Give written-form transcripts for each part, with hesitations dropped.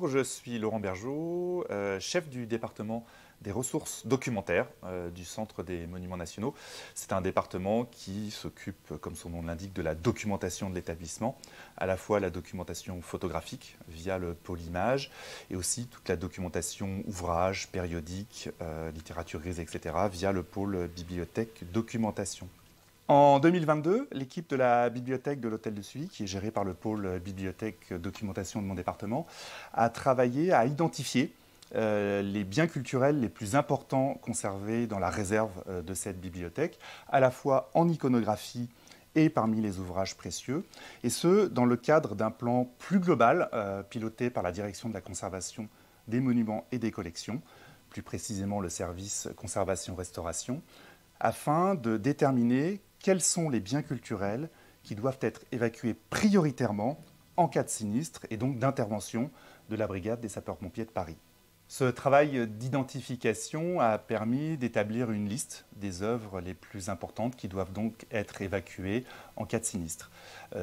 Bonjour, je suis Laurent Bergeau, chef du département des ressources documentaires du Centre des Monuments Nationaux. C'est un département qui s'occupe, comme son nom l'indique, de la documentation de l'établissement, à la fois la documentation photographique via le pôle image et aussi toute la documentation ouvrages, périodiques, littérature grise, etc. via le pôle bibliothèque documentation. En 2022, l'équipe de la bibliothèque de l'Hôtel de Sully, qui est gérée par le pôle bibliothèque documentation de mon département, a travaillé à identifier les biens culturels les plus importants conservés dans la réserve de cette bibliothèque, à la fois en iconographie et parmi les ouvrages précieux, et ce, dans le cadre d'un plan plus global, piloté par la direction de la conservation des monuments et des collections, plus précisément le service conservation-restauration, afin de déterminer quels sont les biens culturels qui doivent être évacués prioritairement en cas de sinistre et donc d'intervention de la brigade des sapeurs-pompiers de Paris. Ce travail d'identification a permis d'établir une liste des œuvres les plus importantes qui doivent donc être évacuées en cas de sinistre.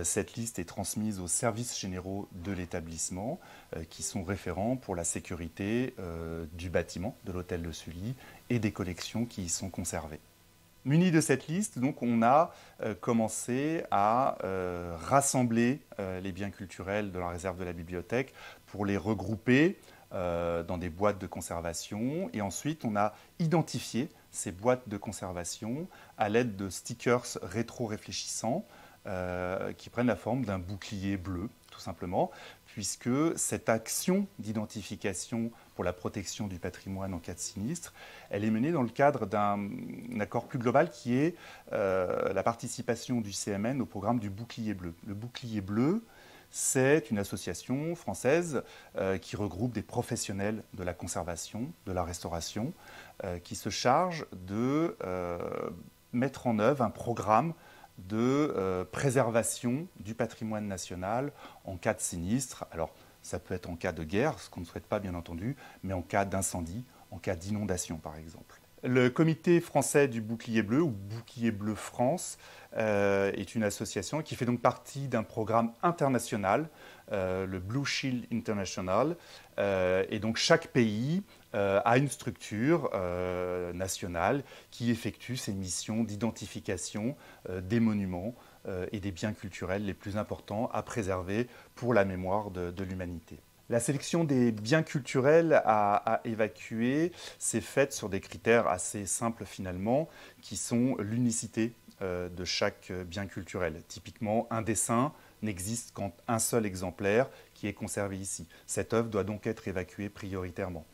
Cette liste est transmise aux services généraux de l'établissement qui sont référents pour la sécurité du bâtiment de l'Hôtel de Sully et des collections qui y sont conservées. Muni de cette liste, donc, on a commencé à rassembler les biens culturels de la réserve de la bibliothèque pour les regrouper dans des boîtes de conservation. Et ensuite, on a identifié ces boîtes de conservation à l'aide de stickers rétro-réfléchissants qui prennent la forme d'un bouclier bleu, tout simplement, puisque cette action d'identification pour la protection du patrimoine en cas de sinistre, elle est menée dans le cadre d'un accord plus global qui est la participation du CMN au programme du bouclier bleu. Le bouclier bleu, c'est une association française qui regroupe des professionnels de la conservation, de la restauration, qui se charge de mettre en œuvre un programme de préservation du patrimoine national en cas de sinistre. Alors, ça peut être en cas de guerre, ce qu'on ne souhaite pas bien entendu, mais en cas d'incendie, en cas d'inondation par exemple. Le comité français du bouclier bleu, ou Bouclier bleu France, est une association qui fait donc partie d'un programme international, le Blue Shield International, et donc chaque pays a une structure nationale qui effectue ces missions d'identification des monuments et des biens culturels les plus importants à préserver pour la mémoire de l'humanité. La sélection des biens culturels à évacuer s'est faite sur des critères assez simples finalement, qui sont l'unicité de chaque bien culturel. Typiquement, un dessin n'existe qu'en un seul exemplaire qui est conservé ici. Cette œuvre doit donc être évacuée prioritairement.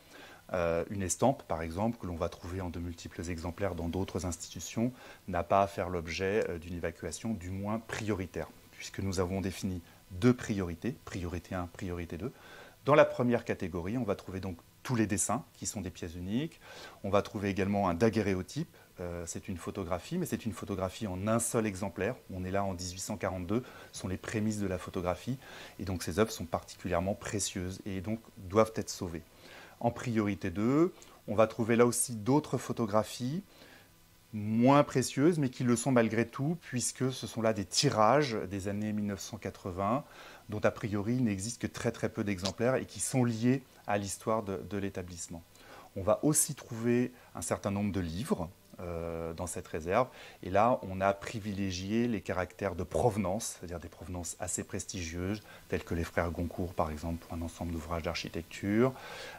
Une estampe, par exemple, que l'on va trouver en de multiples exemplaires dans d'autres institutions, n'a pas à faire l'objet d'une évacuation du moins prioritaire, puisque nous avons défini deux priorités, priorité 1, priorité 2. Dans la première catégorie, on va trouver donc tous les dessins, qui sont des pièces uniques. On va trouver également un daguerréotype, c'est une photographie, mais c'est une photographie en un seul exemplaire. On est là en 1842, ce sont les prémices de la photographie, et donc ces œuvres sont particulièrement précieuses et donc doivent être sauvées. En priorité 2, on va trouver là aussi d'autres photographies moins précieuses, mais qui le sont malgré tout, puisque ce sont là des tirages des années 1980, dont a priori il n'existe que très peu d'exemplaires et qui sont liés à l'histoire de l'établissement. On va aussi trouver un certain nombre de livres dans cette réserve, et là on a privilégié les caractères de provenance, c'est-à-dire des provenances assez prestigieuses, telles que les frères Goncourt par exemple, pour un ensemble d'ouvrages d'architecture,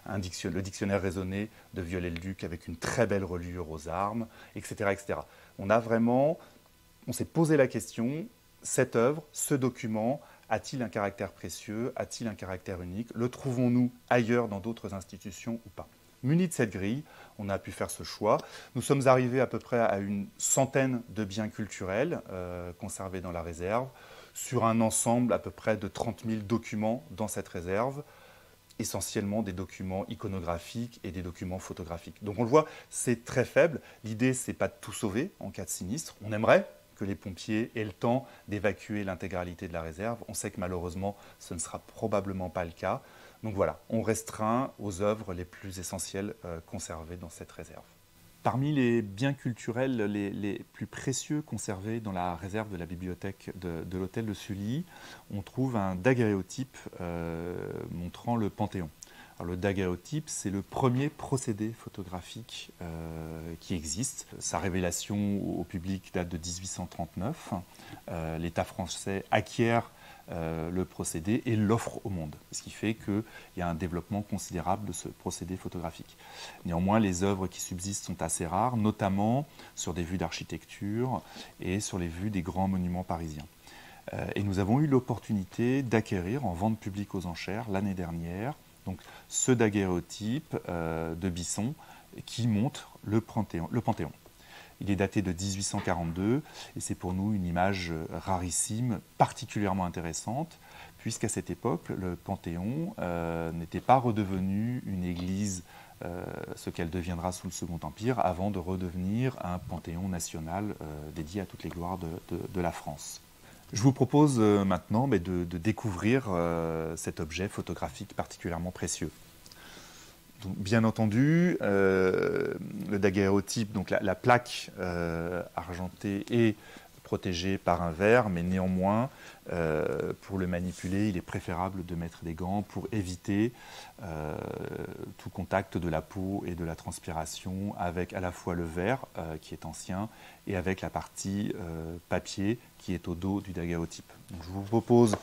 le dictionnaire raisonné de Viollet-le-Duc avec une très belle reliure aux armes, etc. etc. On s'est posé la question, cette œuvre, ce document, a-t-il un caractère précieux, a-t-il un caractère unique, le trouvons-nous ailleurs dans d'autres institutions ou pas? Muni de cette grille, on a pu faire ce choix. Nous sommes arrivés à peu près à une centaine de biens culturels conservés dans la réserve, sur un ensemble à peu près de 30 000 documents dans cette réserve, essentiellement des documents iconographiques et des documents photographiques. Donc on le voit, c'est très faible. L'idée, c'est pas de tout sauver en cas de sinistre. On aimerait que les pompiers aient le temps d'évacuer l'intégralité de la réserve. On sait que malheureusement, ce ne sera probablement pas le cas. Donc voilà, on restreint aux œuvres les plus essentielles conservées dans cette réserve. Parmi les biens culturels les plus précieux conservés dans la réserve de la bibliothèque de l'Hôtel de Sully, on trouve un daguerréotype montrant le Panthéon. Alors, le daguerréotype, c'est le premier procédé photographique qui existe. Sa révélation au public date de 1839. L'État français acquiert le procédé et l'offre au monde, ce qui fait qu'il y a un développement considérable de ce procédé photographique. Néanmoins, les œuvres qui subsistent sont assez rares, notamment sur des vues d'architecture et sur les vues des grands monuments parisiens. Et nous avons eu l'opportunité d'acquérir en vente publique aux enchères l'année dernière donc, ce daguerréotype de Bisson qui montre le Panthéon. Il est daté de 1842 et c'est pour nous une image rarissime, particulièrement intéressante, puisqu'à cette époque, le Panthéon n'était pas redevenu une église, ce qu'elle deviendra sous le Second Empire, avant de redevenir un Panthéon national dédié à toutes les gloires de la France. Je vous propose maintenant de découvrir cet objet photographique particulièrement précieux. Donc, bien entendu, le daguerréotype, donc la plaque argentée est protégée par un verre, mais néanmoins, pour le manipuler, il est préférable de mettre des gants pour éviter tout contact de la peau et de la transpiration avec à la fois le verre, qui est ancien, et avec la partie papier qui est au dos du daguerréotype. Donc, je vous propose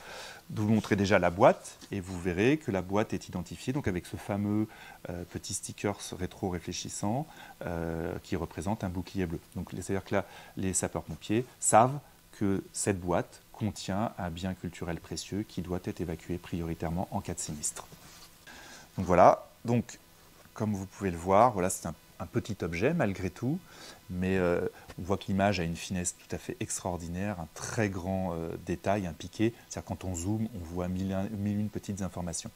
de vous montrer déjà la boîte et vous verrez que la boîte est identifiée donc avec ce fameux petit sticker rétro-réfléchissant qui représente un bouclier bleu. Donc, c'est-à-dire que là, les sapeurs-pompiers savent que cette boîte contient un bien culturel précieux qui doit être évacué prioritairement en cas de sinistre. Donc voilà, donc, comme vous pouvez le voir, voilà, c'est un petit objet malgré tout, mais on voit que l'image a une finesse tout à fait extraordinaire, un très grand détail, un piqué. C'est-à-dire quand on zoome, on voit mille et une petites informations.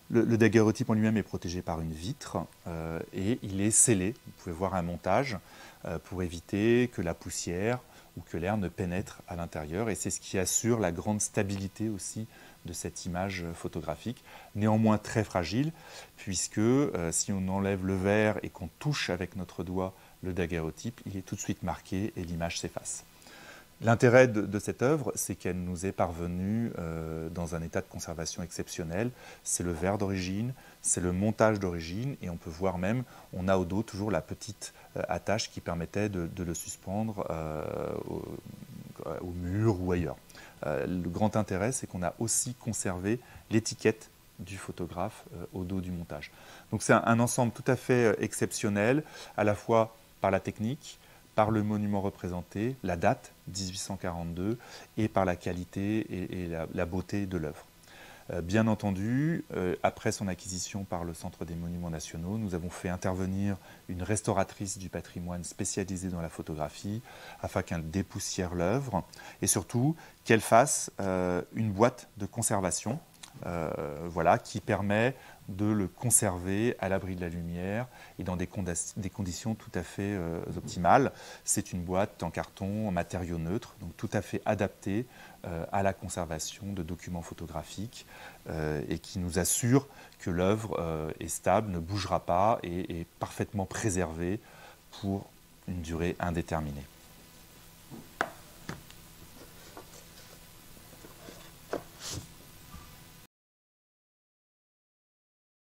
Le daguerréotype en lui-même est protégé par une vitre et il est scellé. Vous pouvez voir un montage pour éviter que la poussière ou que l'air ne pénètre à l'intérieur. Et c'est ce qui assure la grande stabilité aussi de cette image photographique, néanmoins très fragile, puisque si on enlève le verre et qu'on touche avec notre doigt le daguerréotype, il est tout de suite marqué et l'image s'efface. L'intérêt de cette œuvre, c'est qu'elle nous est parvenue dans un état de conservation exceptionnel. C'est le verre d'origine, c'est le montage d'origine, et on peut voir même, on a au dos toujours la petite attache qui permettait de le suspendre au mur ou ailleurs. Le grand intérêt, c'est qu'on a aussi conservé l'étiquette du photographe au dos du montage. Donc c'est un ensemble tout à fait exceptionnel, à la fois par la technique, par le monument représenté, la date 1842, et par la qualité et la beauté de l'œuvre. Bien entendu, après son acquisition par le Centre des Monuments Nationaux, nous avons fait intervenir une restauratrice du patrimoine spécialisée dans la photographie afin qu'elle dépoussière l'œuvre et surtout qu'elle fasse une boîte de conservation voilà, qui permet de le conserver à l'abri de la lumière et dans des conditions tout à fait optimales. C'est une boîte en carton, en matériaux neutres, donc tout à fait adaptée à la conservation de documents photographiques et qui nous assure que l'œuvre est stable, ne bougera pas et est parfaitement préservée pour une durée indéterminée.